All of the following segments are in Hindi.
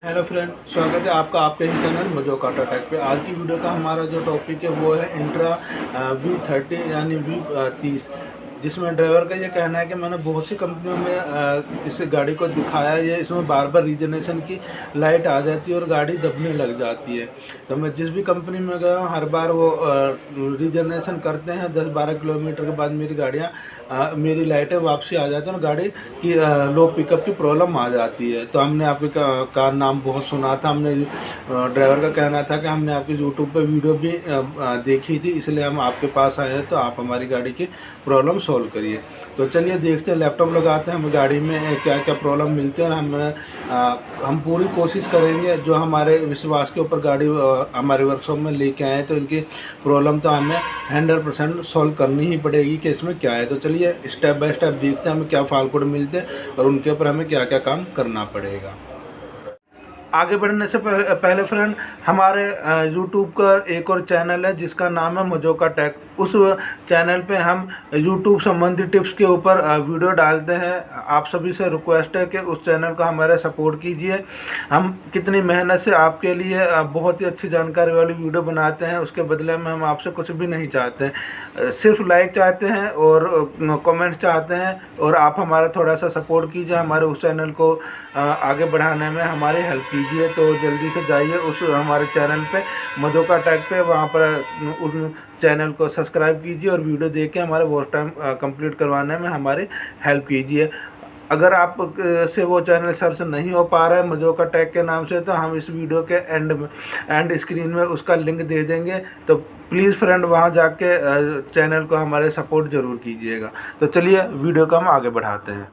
हेलो फ्रेंड, स्वागत है आपका आपके ही चैनल मजोक ऑटो टेक पे। आज की वीडियो का हमारा जो टॉपिक है वो है इंट्रा V30 यानी V30, जिसमें ड्राइवर का ये कहना है कि मैंने बहुत सी कंपनियों में इस गाड़ी को दिखाया है, इसमें बार बार रीजनरेशन की लाइट आ जाती है और गाड़ी दबने लग जाती है। तो मैं जिस भी कंपनी में गया हूँ हर बार वो रीजनरेशन करते हैं। 10-12 किलोमीटर के बाद मेरी लाइटें वापसी आ जाती हैं और गाड़ी की लो पिकअप की प्रॉब्लम आ जाती है। तो हमने आपके का नाम बहुत सुना था, हमने ड्राइवर का कहना था कि हमने आपकी यूट्यूब पे वीडियो भी देखी थी, इसलिए हम आपके पास आए हैं। तो आप हमारी गाड़ी की प्रॉब्लम सॉल्व करिए। तो चलिए देखते हैं, लैपटॉप लगाते हैं, हमें गाड़ी में क्या क्या प्रॉब्लम मिलती है और हम पूरी कोशिश करेंगे जो हमारे विश्वास के ऊपर गाड़ी हमारे वर्कशॉप में लेके आए तो इनकी प्रॉब्लम तो हमें 100% सॉल्व करनी ही पड़ेगी कि इसमें क्या है। तो चलिए स्टेप बाय स्टेप देखते हैं हमें क्या फॉल्ट कोड मिलते हैं और उनके ऊपर हमें क्या क्या काम करना पड़ेगा। आगे बढ़ने से पहले फ्रेंड, हमारे यूट्यूब का एक और चैनल है जिसका नाम है मजोका टेक। उस चैनल पे हम यूट्यूब संबंधी टिप्स के ऊपर वीडियो डालते हैं। आप सभी से रिक्वेस्ट है कि उस चैनल का हमारा सपोर्ट कीजिए। हम कितनी मेहनत से आपके लिए बहुत ही अच्छी जानकारी वाली वीडियो बनाते हैं, उसके बदले में हम आपसे कुछ भी नहीं चाहते हैं, सिर्फ लाइक चाहते हैं और कमेंट्स चाहते हैं। और आप हमारा थोड़ा सा सपोर्ट कीजिए, हमारे उस चैनल को आगे बढ़ाने में हमारी हेल्प कीजिए। तो जल्दी से जाइए उस हमारे चैनल पे मजोका टैग पे, वहाँ पर उस चैनल को सब्सक्राइब कीजिए और वीडियो देख के हमारे वॉच टाइम कंप्लीट करवाने में हमारी हेल्प कीजिए। अगर आप से वो चैनल सर्च नहीं हो पा रहा है मजोका टैग के नाम से, तो हम इस वीडियो के एंड स्क्रीन में उसका लिंक दे देंगे। तो प्लीज़ फ्रेंड वहाँ जाके चैनल को हमारे सपोर्ट ज़रूर कीजिएगा। तो चलिए वीडियो को हम आगे बढ़ाते हैं।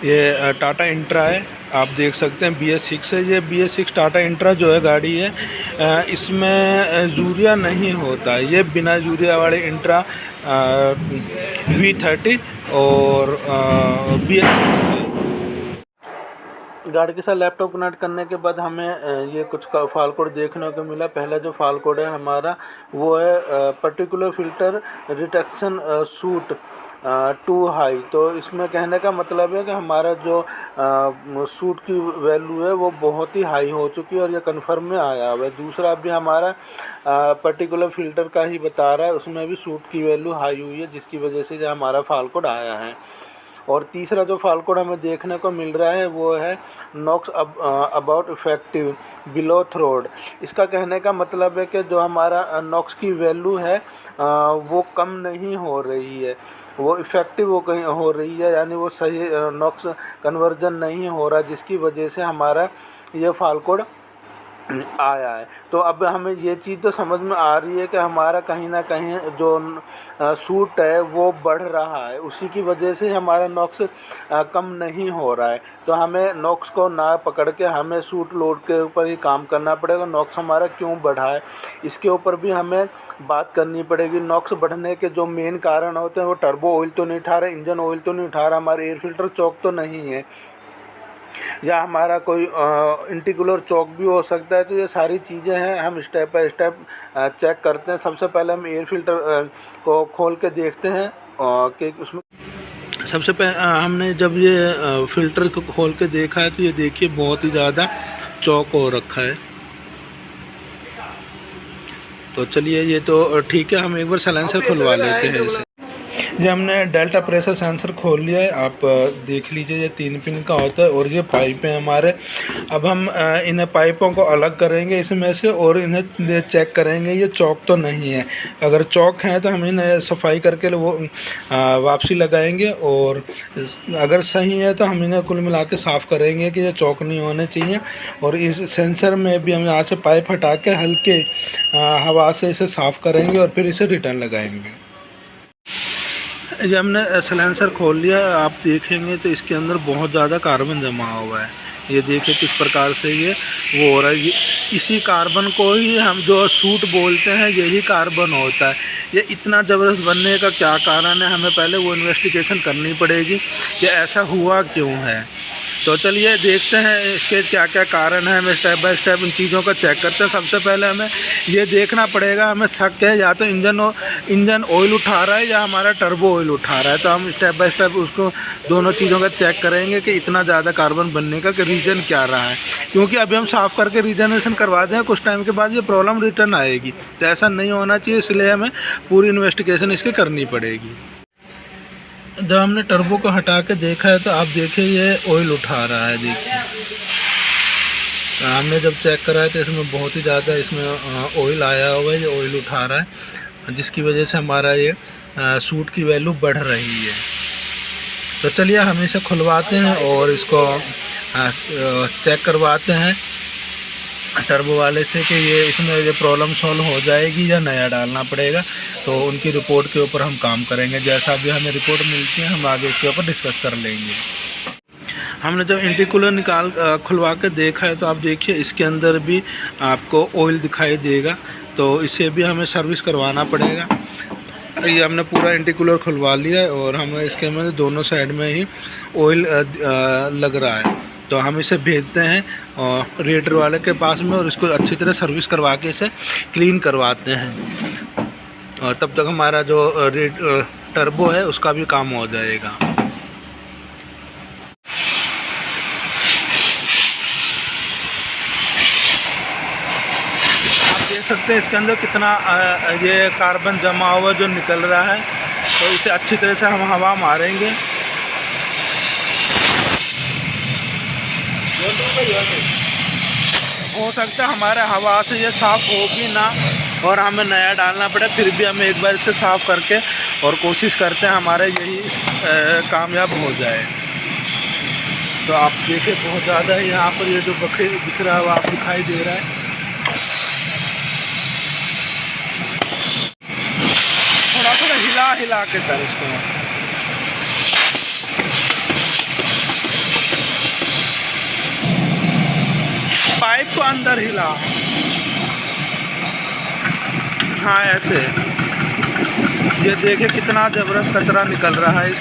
ये टाटा इंट्रा है, आप देख सकते हैं BS6 है। ये BS6 टाटा इंट्रा जो है गाड़ी है, इसमें यूरिया नहीं होता है। ये बिना यूरिया वाले इंट्रा V30 और BS6 है। गाड़ी के साथ लैपटॉप कनेक्ट करने के बाद हमें ये कुछ फाल कोड देखने को मिला। पहला जो फाल कोड है हमारा वो है particular filter reduction suit to high. तो इसमें कहने का मतलब है कि हमारा जो सूट की वैल्यू है वो बहुत ही हाई हो चुकी है और ये कन्फर्म में आया हुआ है। दूसरा भी हमारा पर्टिकुलर फ़िल्टर का ही बता रहा है, उसमें भी सूट की वैल्यू हाई हुई है, जिसकी वजह से जो हमारा फाल कोड आया है। और तीसरा जो फाल कोड हमें देखने को मिल रहा है वो है नॉक्स अबाउट इफेक्टिव बिलो थ्रोड। इसका कहने का मतलब है कि जो हमारा नॉक्स की वैल्यू है वो कम नहीं हो रही है, वो इफ़ेक्टिव हो रही है, यानी वो सही नॉक्स कन्वर्जन नहीं हो रहा, जिसकी वजह से हमारा ये फाल कोड आया है। तो अब हमें ये चीज़ तो समझ में आ रही है कि हमारा कहीं ना कहीं जो सूट है वो बढ़ रहा है, उसी की वजह से हमारा नॉक्स कम नहीं हो रहा है। तो हमें नॉक्स को ना पकड़ के हमें सूट लोड के ऊपर ही काम करना पड़ेगा। नॉक्स हमारा क्यों बढ़ा है इसके ऊपर भी हमें बात करनी पड़ेगी। नॉक्स बढ़ने के जो मेन कारण होते हैं वो टर्बो ऑयल तो नहीं उठा रहा, इंजन ऑयल तो नहीं उठा रहा, हमारे एयर फिल्टर चौक तो नहीं है, या हमारा कोई इंटिकुलर चौक भी हो सकता है। तो ये सारी चीज़ें हैं, हम स्टेप बाय स्टेप चेक करते हैं। सबसे पहले हम एयर फिल्टर को खोल के देखते हैं कि उसमें सबसे पहले हमने जब ये फ़िल्टर को खोल के देखा है तो ये देखिए बहुत ही ज़्यादा चौक हो रखा है। तो चलिए ये तो ठीक है, हम एक बार साइलेंसर खुलवा लेते हैं इसे। ये हमने डेल्टा प्रेशर सेंसर खोल लिया है, आप देख लीजिए ये 3 पिन का होता है और ये पाइप है हमारे। अब हम इन पाइपों को अलग करेंगे इसमें से और इन्हें चेक करेंगे ये चौक तो नहीं है। अगर चौक है तो हम इन्हें सफाई करके वो वापसी लगाएंगे, और अगर सही है तो हम इन्हें कुल मिला के साफ़ करेंगे कि ये चौक नहीं होने चाहिए। और इस सेंसर में भी हम यहाँ से पाइप हटा के हल्के हवा से इसे साफ़ करेंगे और फिर इसे रिटर्न लगाएंगे। जब हमने साइलेंसर खोल लिया, आप देखेंगे तो इसके अंदर बहुत ज़्यादा कार्बन जमा हुआ है। ये देखिए किस प्रकार से ये वो हो रहा है। ये इसी कार्बन को ही हम जो सूट बोलते हैं, यही कार्बन होता है। ये इतना ज़बरदस्त बनने का क्या कारण है, हमें पहले वो इन्वेस्टिगेशन करनी पड़ेगी कि ऐसा हुआ क्यों है। तो चलिए देखते हैं इसके क्या क्या कारण है, हमें स्टेप बाय स्टेप इन चीज़ों का चेक करते हैं। सबसे पहले हमें ये देखना पड़ेगा, हमें शक है या तो इंजन ऑयल उठा रहा है या हमारा टर्बो ऑयल उठा रहा है। तो हम स्टेप बाय स्टेप उसको दोनों चीज़ों का चेक करेंगे कि इतना ज़्यादा कार्बन बनने का कि रीज़न क्या रहा है, क्योंकि अभी हम साफ़ करके रीजनरेशन करवा दें, कुछ टाइम के बाद ये प्रॉब्लम रिटर्न आएगी। तो ऐसा नहीं होना चाहिए, इसलिए हमें पूरी इन्वेस्टिगेशन इसकी करनी पड़ेगी। जब हमने टर्बो को हटा के देखा है तो आप देखिए ये ऑयल उठा रहा है। देखिए हमने जब चेक करा है तो इसमें बहुत ही ज़्यादा इसमें ऑयल आया हुआ है, ये ऑयल उठा रहा है, जिसकी वजह से हमारा ये सूट की वैल्यू बढ़ रही है। तो चलिए हम इसे खुलवाते हैं और इसको चेक करवाते हैं टर्बो वाले से कि ये इसमें ये प्रॉब्लम सॉल्व हो जाएगी या नया डालना पड़ेगा। तो उनकी रिपोर्ट के ऊपर हम काम करेंगे, जैसा भी हमें रिपोर्ट मिलती है हम आगे इसके ऊपर डिस्कस कर लेंगे। हमने जब इंटरकूलर खुलवा के देखा है तो आप देखिए इसके अंदर भी आपको ऑयल दिखाई देगा, तो इसे भी हमें सर्विस करवाना पड़ेगा। ये हमने पूरा इंटरकूलर खुलवा लिया है और हमें इसके में दोनों साइड में ही ऑयल लग रहा है। तो हम इसे भेजते हैं रेडर वाले के पास में और इसको अच्छी तरह सर्विस करवा के इसे क्लीन करवाते हैं, और तब तक हमारा जो टर्बो है उसका भी काम हो जाएगा। आप देख सकते हैं इसके अंदर कितना ये कार्बन जमा हुआ जो निकल रहा है। तो इसे अच्छी तरह से हम हवा मारेंगे। हो सकता है हमारे हवा से ये साफ़ होगी ना और हमें नया डालना पड़े, फिर भी हम एक बार इसे साफ़ करके और कोशिश करते हैं हमारे यही कामयाब हो जाए। तो आप देखिए बहुत ज़्यादा है यहाँ पर ये जो बकरी दिख रहा है वो आप दिखाई दे रहा है। थोड़ा थोड़ा हिला के कर इसको पाइप को अंदर हिला, हाँ ऐसे। ये देखिए कितना ज़बरदस्त कचरा निकल रहा है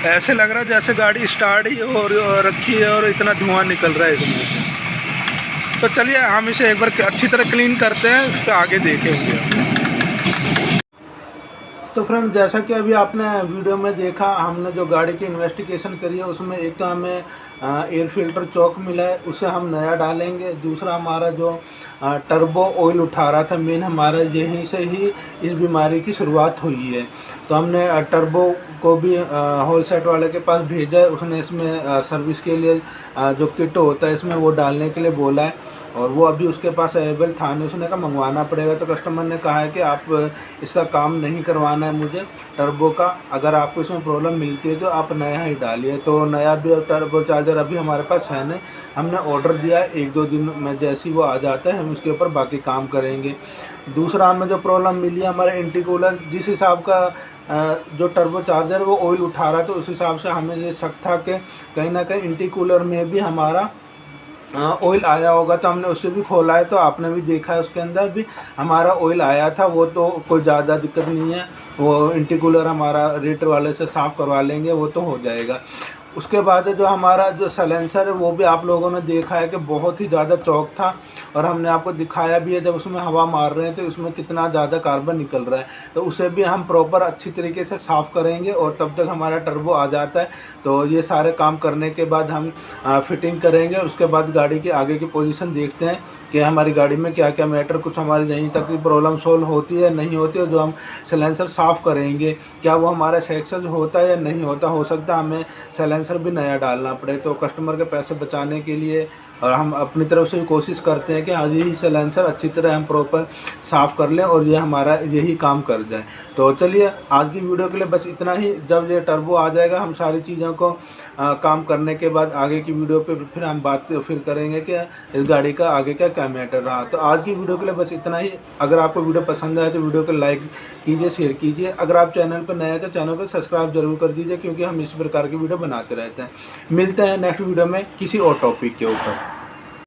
ऐसे लग रहा है जैसे गाड़ी स्टार्ट ही हो रखी है और इतना धुआं निकल रहा है इसमें से। तो चलिए हम इसे एक बार अच्छी तरह क्लीन करते हैं, तो आगे देखेंगे। तो फ्रेंड जैसा कि अभी आपने वीडियो में देखा, हमने जो गाड़ी की इन्वेस्टिगेशन करी है उसमें एक तो हमें एयर फिल्टर चौक मिला है, उसे हम नया डालेंगे। दूसरा हमारा जो टर्बो ऑयल उठा रहा था मेन हमारा यहीं से ही इस बीमारी की शुरुआत हुई है। तो हमने टर्बो को भी होल सेट वाले के पास भेजा है, उसने इसमें सर्विस के लिए जो किट होता है इसमें वो डालने के लिए बोला है, और वो अभी उसके पास अवेलेबल था नहीं, उसने कहा मंगवाना पड़ेगा। तो कस्टमर ने कहा है कि आप इसका काम नहीं करवाना है मुझे टर्बो का, अगर आपको इसमें प्रॉब्लम मिलती है तो आप नया ही डालिए। तो नया भी टर्बो चार्जर अभी हमारे पास है नहीं, हमने ऑर्डर दिया है, 1-2 दिन में जैसे ही वो आ जाता है हम उसके ऊपर बाकी काम करेंगे। दूसरा हमें जो प्रॉब्लम मिली है हमारे इंटरकूलर, जिस हिसाब का जो टर्बो चार्जर वो ऑयल उठा रहा था उस हिसाब से हमें ये शक था कि कहीं ना कहीं इंटरकूलर में भी हमारा ऑयल आया होगा। तो हमने उसे भी खोला है, तो आपने भी देखा है उसके अंदर भी हमारा ऑयल आया था। वो तो कोई ज़्यादा दिक्कत नहीं है, वो इंटरकूलर हमारा रेटर वाले से साफ़ करवा लेंगे, वो तो हो जाएगा। उसके बाद जो हमारा जो साइलेंसर है वो भी आप लोगों ने देखा है कि बहुत ही ज़्यादा चौक था, और हमने आपको दिखाया भी है जब उसमें हवा मार रहे हैं तो उसमें कितना ज़्यादा कार्बन निकल रहा है। तो उसे भी हम प्रॉपर अच्छी तरीके से साफ़ करेंगे और तब तक हमारा टर्बो आ जाता है। तो ये सारे काम करने के बाद हम फिटिंग करेंगे, उसके बाद गाड़ी की आगे की पोजीशन देखते हैं कि हमारी गाड़ी में क्या क्या मैटर, कुछ हमारी यहीं तक की प्रॉब्लम सोल्व होती है नहीं होती है। जो हम साइलेंसर साफ़ करेंगे क्या वो हमारा सक्सेस होता है या नहीं होता, हो सकता है हमें साइलेंसर भी नया डालना पड़े। तो कस्टमर के पैसे बचाने के लिए और हम अपनी तरफ से भी कोशिश करते हैं कि हाँ यही साइलेंसर अच्छी तरह हम प्रॉपर साफ़ कर लें और ये हमारा यही काम कर जाए। तो चलिए आज की वीडियो के लिए बस इतना ही। जब ये टर्बो आ जाएगा हम सारी चीज़ों को काम करने के बाद आगे की वीडियो पे फिर हम बात फिर करेंगे कि इस गाड़ी का आगे का क्या मैटर रहा। तो आज की वीडियो के लिए बस इतना ही। अगर आपको वीडियो पसंद आए तो वीडियो को लाइक कीजिए, शेयर कीजिए। अगर आप चैनल पर नए हैं तो चैनल को सब्सक्राइब जरूर कर दीजिए, क्योंकि हम इस प्रकार की वीडियो बनाते रहते हैं। मिलते हैं नेक्स्ट वीडियो में किसी और टॉपिक के ऊपर।